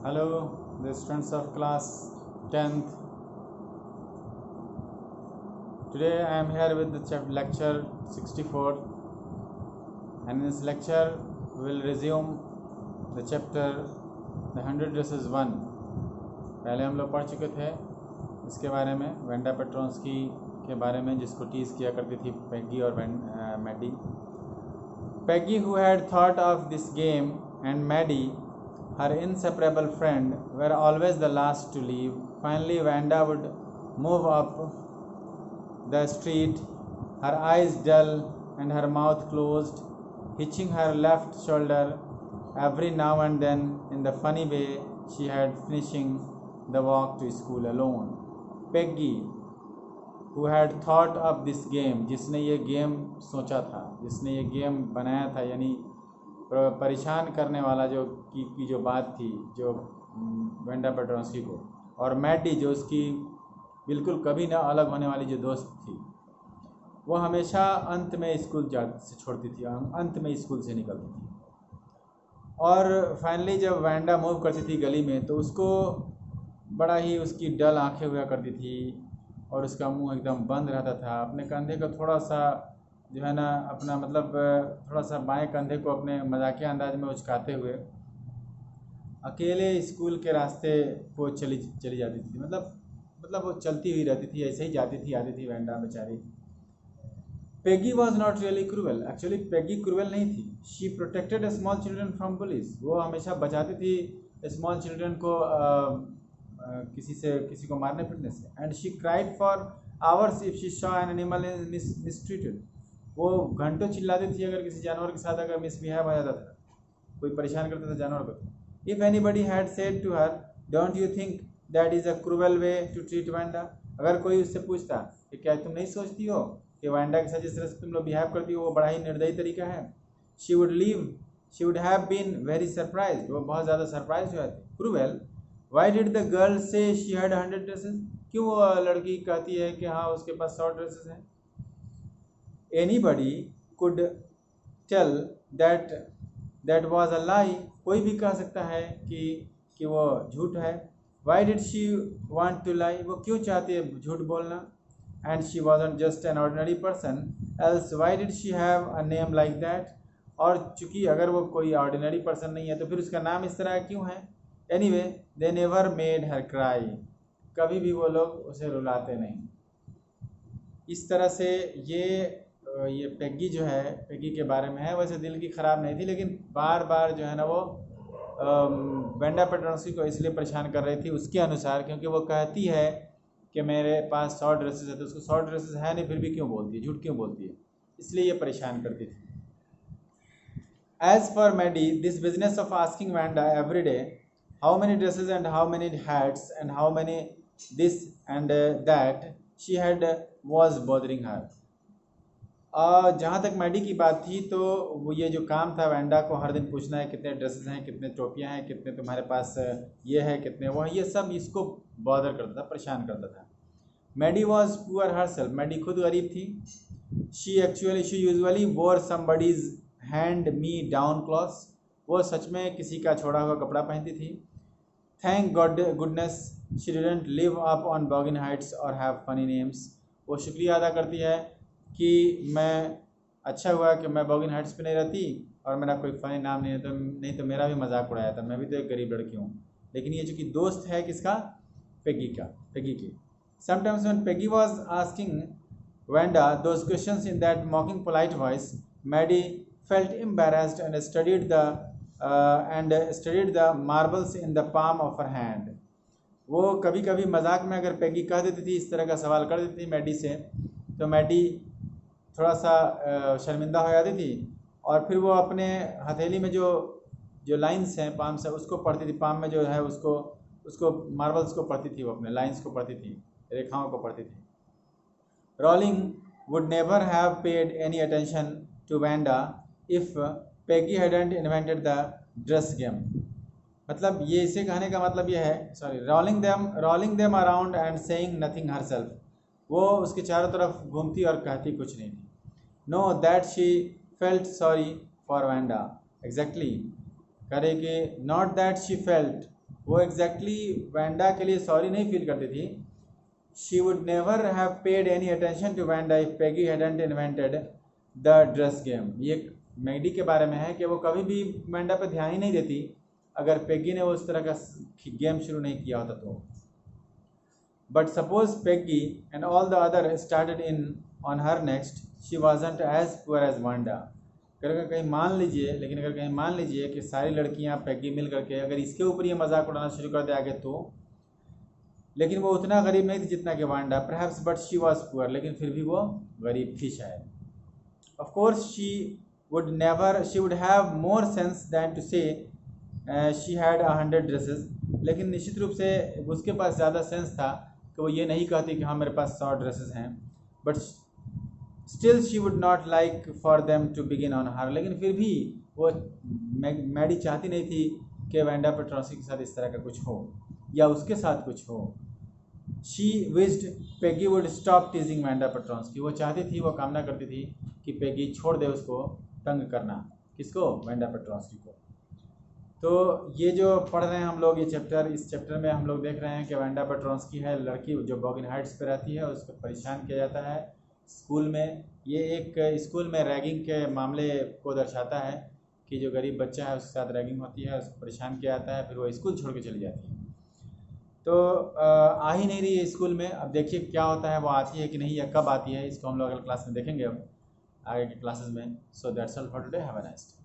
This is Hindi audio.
Hello, the students of class 10th. Today I am here with the lecture 64, and in this lecture we will resume the chapter The 100 Dresses 1. पहले हम लोग पढ़ चुके थे इसके बारे में, वेंडा पेट्रोंस्की के बारे में, जिसको टीज किया करती थी पेगी और Maddie. Peggy, who had thought of this game, and Maddie, her inseparable friend, were always the last to leave. Finally, Wanda would move up the street, her eyes dull and her mouth closed, hitching her left shoulder every now and then in the funny way she had finishing the walk to school alone. Peggy, who had thought of this game, जिसने ये गेम सोचा था, जिसने ये गेम बनाया था, यानी परेशान करने वाला जो की जो बात थी, जो वेंडा पेट्रोंस्की को, और मैडी जो उसकी बिल्कुल कभी ना अलग होने वाली जो दोस्त थी, वो हमेशा अंत में स्कूल से छोड़ती थी, अंत में स्कूल से निकलती थी. और फाइनली जब वेंडा मूव करती थी गली में तो उसको बड़ा ही उसकी डल आंखें हुआ करती थी और उसका मुंह एकदम बंद रहता था. अपने कंधे को थोड़ा सा जो है ना, अपना मतलब थोड़ा सा बाएं कंधे को अपने मजाकिया अंदाज में उचकाते हुए अकेले स्कूल के रास्ते को चली जाती थी. मतलब वो चलती हुई रहती थी, ऐसे ही जाती थी आती थी वेंडा बेचारी. Peggy was not really cruel. Actually Peggy cruel नहीं थी. She protected small children from police. वो हमेशा बचाती थी स्मॉल चिल्ड्रन को किसी को मारने पीटने से. And she cried for hours if she saw an animal mistreated. वो घंटों चिल्लाती थी अगर किसी जानवर के साथ अगर मिसबिहेव हो जाता था, कोई परेशान करता था जानवर को. If anybody had said to her, don't you think that is a cruel way to treat Wanda. अगर कोई उससे पूछता कि क्या तुम नहीं सोचती हो कि वेंडा के साथ जिस तरह से तुम लोग बिहेव करती हो वो बड़ा ही निर्दयी तरीका है, she would have been very surprised. वो बहुत ज़्यादा सरप्राइज हुआ थी. Cruel. Why did the girl say she had 100 dresses. क्यों वो लड़की कहती है कि हाँ उसके पास 100 ड्रेसेस हैं. Anybody could tell that was a lie. कोई भी कह सकता है कि वो झूठ है. Why did she want to lie. वो क्यों चाहती है झूठ बोलना. And she wasn't just an ordinary person, else why did she have a name like that. और चूँकि अगर वो कोई ऑर्डिनरी पर्सन नहीं है तो फिर उसका नाम इस तरह क्यों है. Anyway they never made her cry. कभी भी वो लोग उसे रुलाते नहीं. इस तरह से ये पेगी जो है, पेगी के बारे में है. वैसे दिल की ख़राब नहीं थी, लेकिन बार बार जो है ना वो वेंडा पेट्रोंस्की को इसलिए परेशान कर रही थी उसके अनुसार, क्योंकि वो कहती है कि मेरे पास 100 ड्रेसेस है. तो उसको 100 ड्रेसेस है नहीं, फिर भी क्यों बोलती है, झूठ क्यों बोलती है, इसलिए ये परेशान करती थी. As for Maddy, this business of asking Wanda every day how many dresses and how many hats and how many this and that she had was bothering her. जहाँ तक मैडी की बात थी तो वो ये जो काम था वैंडा को हर दिन पूछना है कितने ड्रेसेस हैं, कितने टोपियाँ हैं, कितने तुम्हारे पास ये है, कितने वो है, ये सब इसको बॉदर करता था, परेशान करता था. Maddie was poor herself. Maddie खुद गरीब थी. She usually wore somebody's hand me down clothes. वो सच में किसी का छोड़ा हुआ कपड़ा पहनती थी. Thank goodness she didn't live up on Boggins Heights और हैव फनी नेम्स. वो शुक्रिया अदा करती है कि मैं अच्छा हुआ कि मैं बॉगिन हाइट्स पे नहीं रहती और मेरा कोई फ़नी नाम नहीं तो मेरा भी मजाक उड़ाया था. मैं भी तो एक गरीब लड़की हूँ. लेकिन ये चूँकि दोस्त है किसका, पेगी की. Sometimes when Peggy was asking Wanda those questions in that mocking polite voice, Maddie felt embarrassed and studied the marbles in the palm of her hand. वो कभी कभी मजाक में अगर पेगी कह देती थी, इस तरह का सवाल कर देती थी मैडी से, तो मैडी थोड़ा सा शर्मिंदा हो जाती थी और फिर वो अपने हथेली में जो लाइंस हैं पाम से उसको पढ़ती थी. पाम में जो है उसको मार्बल्स को पढ़ती थी, वो अपने लाइंस को पढ़ती थी, रेखाओं को पढ़ती थी. Rolling would never have paid any attention to Wanda if Peggy hadn't invented the dress game. मतलब ये इसे कहने का मतलब ये है, sorry, rolling them around and saying nothing herself. वो उसके चारों तरफ घूमती और कहती कुछ नहीं थी. No that she felt sorry for Wanda. Exactly करे कि नॉट दैट शी फेल्ट वो एग्जैक्टली वैंडा के लिए सॉरी नहीं फील करती थी। She would never have paid any attention to Wanda if Peggy hadn't invented the dress game. ये मैडी के बारे में है कि वो कभी भी वैंडा पे ध्यान ही नहीं देती अगर पेगी ने उस तरह का गेम शुरू नहीं किया होता तो। But suppose Peggy and all the other started in on her next, she wasn't as poor as Wanda. अगर कहीं मान लीजिए, लेकिन अगर कहीं मान लीजिए कि सारी लड़कियां पेगी मिल करके अगर इसके ऊपर ये मजाक उड़ाना शुरू कर दे आगे तो, लेकिन वो उतना गरीब नहीं थी जितना कि Wanda, perhaps, but she was poor, लेकिन फिर भी वो गरीब थी शायद। Of course she would have more sense than to say she had 100 dresses. लेकिन निश्चित रूप से उसके पास ज़्यादा सेंस था कि वो ये नहीं कहती कि हाँ मेरे पास 100 ड्रेसेस हैं। But still she would not like for them to begin on her. लेकिन फिर भी वो मैडी चाहती नहीं थी कि वैंडा पेट्रोस्की के साथ इस तरह का कुछ हो या उसके साथ कुछ हो। She wished Peggy would stop टीजिंग Wanda Petronski. वो चाहती थी, वो कामना करती थी कि पेगी छोड़ दे उसको तंग करना। किसको? वैंडा पेट्रोस्की को। तो ये जो पढ़ रहे हैं हम लोग ये चैप्टर, इस चैप्टर में हम लोग देख रहे हैं कि वैंडा पेट्रोस्की है लड़की जो बॉगिन हाइट्स पे रहती है, उसको परेशान किया जाता है स्कूल में। ये एक स्कूल में रैगिंग के मामले को दर्शाता है कि जो गरीब बच्चा है उसके साथ रैगिंग होती है, उसको परेशान किया जाता है, फिर वो स्कूल छोड़ के चली जाती है। तो आ ही नहीं रही है स्कूल में। अब देखिए क्या होता है, वो आती है कि नहीं या कब आती है, इसको हम लोग अगले क्लास में देखेंगे अब आगे के क्लासेस में। So that's all for today, have a nice day.